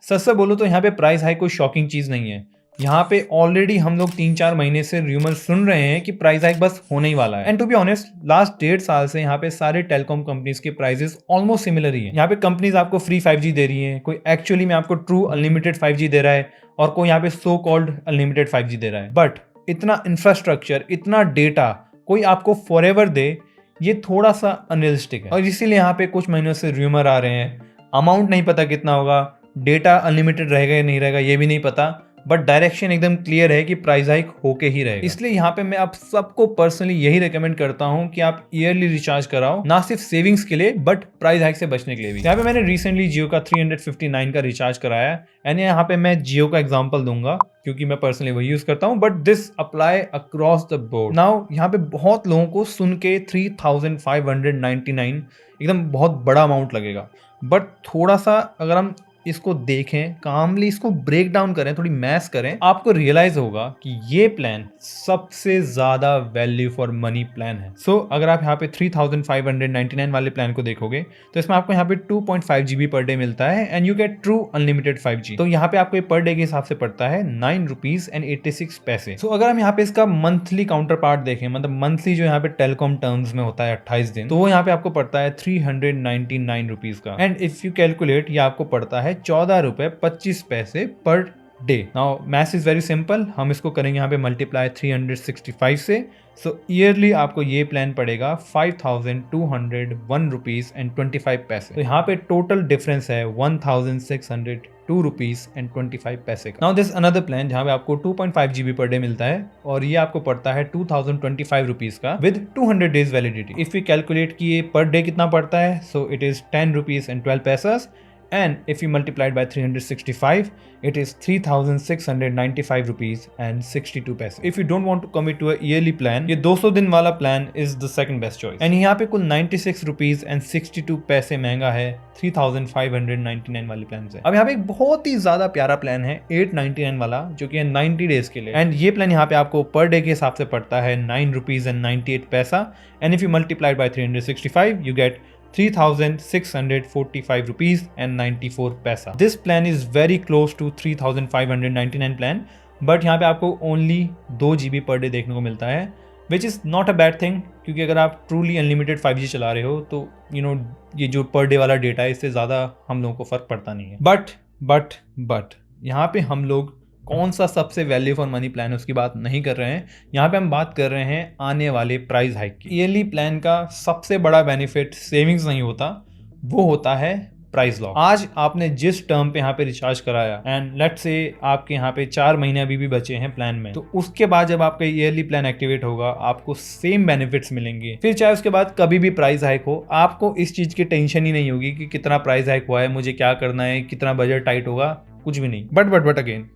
सच से बोलो तो यहाँ पे प्राइस हाइक कोई शॉकिंग चीज़ नहीं है। यहाँ पे ऑलरेडी हम लोग 3-4 महीने से रूमर सुन रहे हैं कि प्राइस हाइक बस होने ही वाला है। And to be honest last 1.5 साल से यहाँ पे सारे टेलीकॉम कंपनीज के प्राइसेस ऑलमोस्ट सिमिलर ही है। यहाँ पे कंपनीज आपको फ्री 5G दे रही है, कोई एक्चुअली में आपको ट्रू अनलिमिटेड 5G दे रहा है और कोई यहाँ पे सो कॉल्ड अनलिमिटेड 5G दे रहा है। बट इतना इंफ्रास्ट्रक्चर, इतना डेटा कोई आपको फॉरएवर दे, ये थोड़ा सा अनरियलिस्टिक है। और इसीलिए यहाँ पे कुछ महीनों से रूमर आ रहे हैं, अमाउंट नहीं पता कितना होगा, डेटा अनलिमिटेड रहेगा या नहीं रहेगा ये भी नहीं पता, बट डायरेक्शन एकदम क्लियर है कि प्राइस हाइक होके ही रहेगा। इसलिए यहाँ पे मैं आप सबको पर्सनली यही रेकमेंड करता हूँ कि आप ईयरली रिचार्ज कराओ, ना सिर्फ सेविंग्स के लिए बट प्राइस हाइक से बचने के लिए भी। यहाँ पे मैंने रिसेंटली जियो का 359 का रिचार्ज कराया एंड यहाँ पे मैं जियो का एग्जांपल दूंगा क्योंकि मैं पर्सनली वही यूज करता हूँ, but this apply across the board. Now यहाँ पे बहुत लोगों को सुन के 3599 एकदम बहुत बड़ा अमाउंट लगेगा, बट थोड़ा सा अगर हम इसको देखें, कामली इसको ब्रेक डाउन करें, थोड़ी मैथ्स करें, आपको रियलाइज होगा कि ये प्लान सबसे ज्यादा वैल्यू फॉर मनी प्लान है। सो अगर आप यहाँ पे 3599 वाले प्लान को देखोगे तो इसमें आपको यहाँ पे 2.5 GB पर डे मिलता है and you get true unlimited 5G। तो यहाँ पे आपको पर डे के हिसाब से पड़ता है 9.86 रुपीज। सो अगर हम यहाँ पे इसका मंथली काउंटर पार्ट देखें, मतलब मंथली जो यहाँ पे टेलीकॉम टर्म्स में होता है 28 दिन, तो वो यहाँ पे आपको पड़ता है 399 रुपीज का। एंड इफ यू कैलकुलेट, ये आपको पड़ता है 14.25 रुपए per day. Now math is very simple, हम इसको करेंगे यहाँ पे मल्टीप्लाई 365 से। सो ईयरली आपको ये प्लान पड़ेगा 5201 रुपीज एंड 25 पैसे। तो यहाँ पे टोटल डिफरेंस है 1602 रुपीज एंड 25 पैसे का। नाउ दिस अनदर प्लान जहाँ पे आपको 2.5 GB पर डे मिलता है और ये आपको पड़ता है 2025 रुपीज का with 200 days validity. If you calculate कि ये पर डे कितना पड़ता है, so it is 10 rupees and 12 पैसे। And if you multiply it by 365, it is 3695 rupees and 62 paise. If you don't want to commit to a yearly plan, ये 200 दिन वाला plan is the second best choice. And यहाँ पे कुल 96 rupees and 62 पैसे महंगा है 3599 वाले प्लान से। अब यहाँ पे एक बहुत ही ज्यादा प्यारा प्लान है 899 वाला, जो कि है 90 डेज के लिए। एंड ये प्लान यहाँ पे आपको पर डे के हिसाब से पड़ता है 9 रुपीज एंड 98 पैसा। And if you multiply by 365, you get 3645 rupees and 94 पैसा। This plan is very close to 3599 plan, but यहाँ पे आपको ओनली 2 GB पर डे देखने को मिलता है, which is not a bad thing, क्योंकि अगर आप ट्रूली अनलिमिटेड 5G चला रहे हो तो ये जो पर डे वाला डेटा है इससे ज़्यादा हम लोगों को फ़र्क पड़ता नहीं है। बट यहाँ पे हम लोग कौन सा सबसे वैल्यू फॉर मनी प्लान है उसकी बात नहीं कर रहे हैं। यहाँ पे हम बात कर रहे हैं आने वाले प्राइस हाइक की। ईयरली प्लान का सबसे बड़ा बेनिफिट सेविंग्स नहीं होता, वो होता है प्राइस लॉक। आज आपने जिस टर्म पे यहाँ पे रिचार्ज कराया एंड लेट्स से आपके यहाँ पे 4 महीने अभी भी बचे हैं प्लान में, तो उसके बाद जब आपका ईयरली प्लान एक्टिवेट होगा आपको सेम बेनिफिट्स मिलेंगे। फिर चाहे उसके बाद कभी भी प्राइस हाइक हो, आपको इस चीज की टेंशन ही नहीं होगी कि कितना प्राइस हाइक हुआ है, मुझे क्या करना है, कितना बजट टाइट होगा, कुछ भी नहीं। बट अगेन,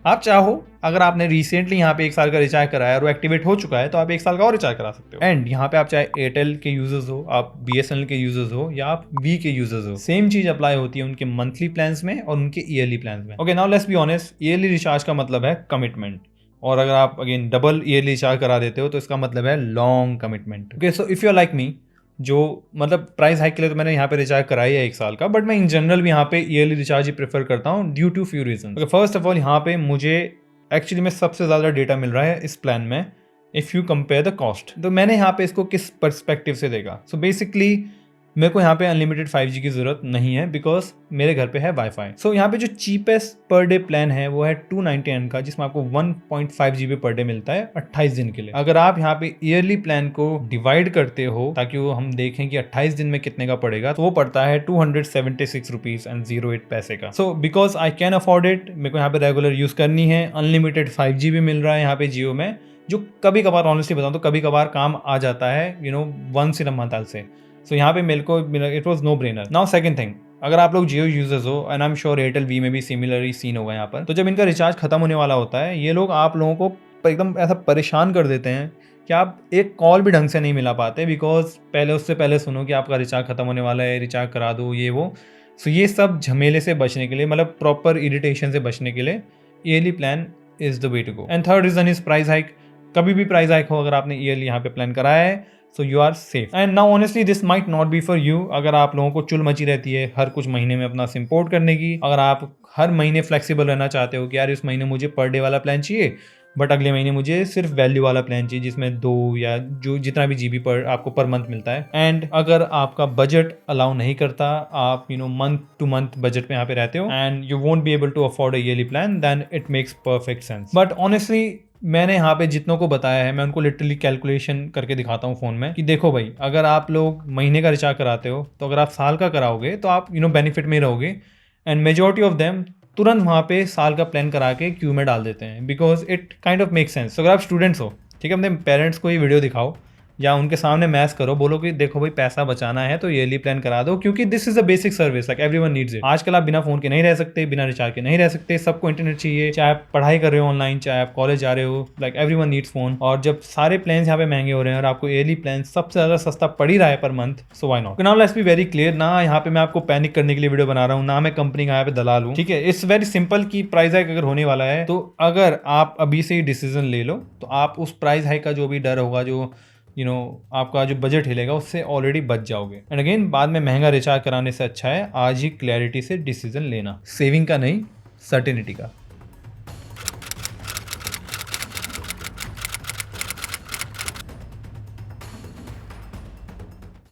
आप चाहो, अगर आपने रिसेंटली यहाँ पे 1 साल का रिचार्ज कराया और वो एक्टिवेट हो चुका है तो आप 1 साल का और रिचार्ज करा सकते हो। एंड यहाँ पे आप चाहे एयरटेल के यूजर्स हो, आप BSNL के यूजर्स हो या आप वी के यूजर्स हो, सेम चीज अप्लाई होती है उनके मंथली प्लान्स में और उनके ईयरली प्लान्स में। Okay, now let's be honest, yearly recharge का मतलब है कमिटमेंट, और अगर आप अगेन डबल ईयरली रिचार्ज करा देते हो तो इसका मतलब है long commitment. Okay, so if you are like me, जो मतलब प्राइस हाइक के लिए तो मैंने यहाँ पे रिचार्ज कराई है 1 साल का, बट मैं इन जनरल भी यहाँ पे ईयरली रिचार्ज ही प्रेफर करता हूँ due to few reason. Okay, first of all, यहाँ पे मुझे एक्चुअली में सबसे ज़्यादा डेटा मिल रहा है इस प्लान में if you compare the cost. तो मैंने यहाँ पे इसको किस पर्सपेक्टिव से देखा, सो बेसिकली मेरे को यहाँ पे अनलिमिटेड 5G की ज़रूरत नहीं है बिकॉज मेरे घर पे है वाईफाई। सो यहाँ पे जो चीपेस्ट पर डे प्लान है वो है 299 का, जिसमें आपको 1.5 GB पर डे मिलता है 28 दिन के लिए। अगर आप यहाँ पे ईयरली प्लान को डिवाइड करते हो ताकि वो हम देखें कि 28 दिन में कितने का पड़ेगा, तो वो पड़ता है 276 रुपीज एंड 08 पैसे का। So because I can afford it, मेरे को यहाँ पे रेगुलर यूज करनी है, अनलिमिटेड 5G भी मिल रहा है यहाँ पे जियो में, जो कभी कभार ऑनेस्टली बताऊँ तो कभी कभार काम आ जाता है वंस इन अ मंथ से। सो यहाँ पे मेरे को it was no brainer. Now second thing, अगर आप लोग जियो यूजर्स हो and I am sure Airtel Vi में भी सिमिलरली सीन होगा यहाँ पर, तो जब इनका रिचार्ज खत्म होने वाला होता है ये लोग आप लोगों को एकदम ऐसा परेशान कर देते हैं कि आप एक कॉल भी ढंग से नहीं मिला पाते, बिकॉज उससे पहले सुनो कि आपका रिचार्ज खत्म होने वाला है, रिचार्ज करा दो, ये वो। सो ये सब झमेले से बचने के लिए, मतलब प्रॉपर इरिटेशन से बचने के लिए yearly plan is the way to go. And third reason is price hike. कभी भी प्राइस हाइक हो, अगर आपने ईयरली यहाँ पे प्लान कराया है, so you are safe. And now honestly this might not be for you. अगर आप लोगों को चुल मची रहती है हर कुछ महीने में अपना सिम पोर्ट करने की, अगर आप हर महीने फ्लेक्सिबल रहना चाहते हो कि यार इस महीने मुझे पर डे वाला प्लान चाहिए बट अगले महीने मुझे सिर्फ वैल्यू वाला प्लान चाहिए जिसमें 2 या जो जितना भी जीबी पर आपको पर मंथ मिलता है, एंड अगर आपका बजट अलाउ नहीं करता, आप मंथ टू मंथ बजट पे यहाँ पे रहते हो and you won't be able to afford a yearly plan, then it makes perfect sense. But honestly मैंने यहाँ पे जितनों को बताया है मैं उनको लिटरली कैलकुलेशन करके दिखाता हूँ फ़ोन में कि देखो भाई, अगर आप लोग महीने का रिचार्ज कराते हो तो अगर आप साल का कराओगे तो आप बेनिफिट में रहोगे। एंड मेजॉरिटी ऑफ देम तुरंत वहाँ पे साल का प्लान करा के क्यू में डाल देते हैं because it kind of make sense. अगर आप स्टूडेंट्स हो, ठीक है, अपने पेरेंट्स को ये वीडियो दिखाओ या उनके सामने मैस करो, बोलो कि देखो भाई पैसा बचाना है तो ईयरली प्लान करा दो क्योंकि this is a basic service, like everyone needs it. आजकल आप बिना फोन के नहीं रह सकते, बिना रिचार्ज के नहीं रह सकते, सबको इंटरनेट चाहिए, चाहे आप पढ़ाई कर रहे हो ऑनलाइन, चाहे आप कॉलेज जा रहे हो, लाइक एवरीवन नीड्स फोन। और जब सारे प्लान यहाँ पे महंगे हो रहे हैं और आपको ईयरली प्लान सबसे ज्यादा सस्ता पड़ ही रहा है per month, so why not. Now let's be very clear, ना यहाँ पे मैं आपको पैनिक करने के लिए वीडियो बना रहा हूँ, ना मैं कंपनी का यहाँ पे दलाल हूँ, ठीक है। इट्स वेरी सिंपल की प्राइस हाइक अगर होने वाला है तो अगर आप अभी से ही डिसीजन ले लो तो आप उस प्राइस हाइक का जो भी डर होगा, जो आपका जो बजट हिलेगा उससे ऑलरेडी बच जाओगे। एंड अगेन बाद में महंगा रिचार्ज कराने से अच्छा है आज ही क्लैरिटी से डिसीजन लेना, सेविंग का नहीं, सर्टेनिटी का।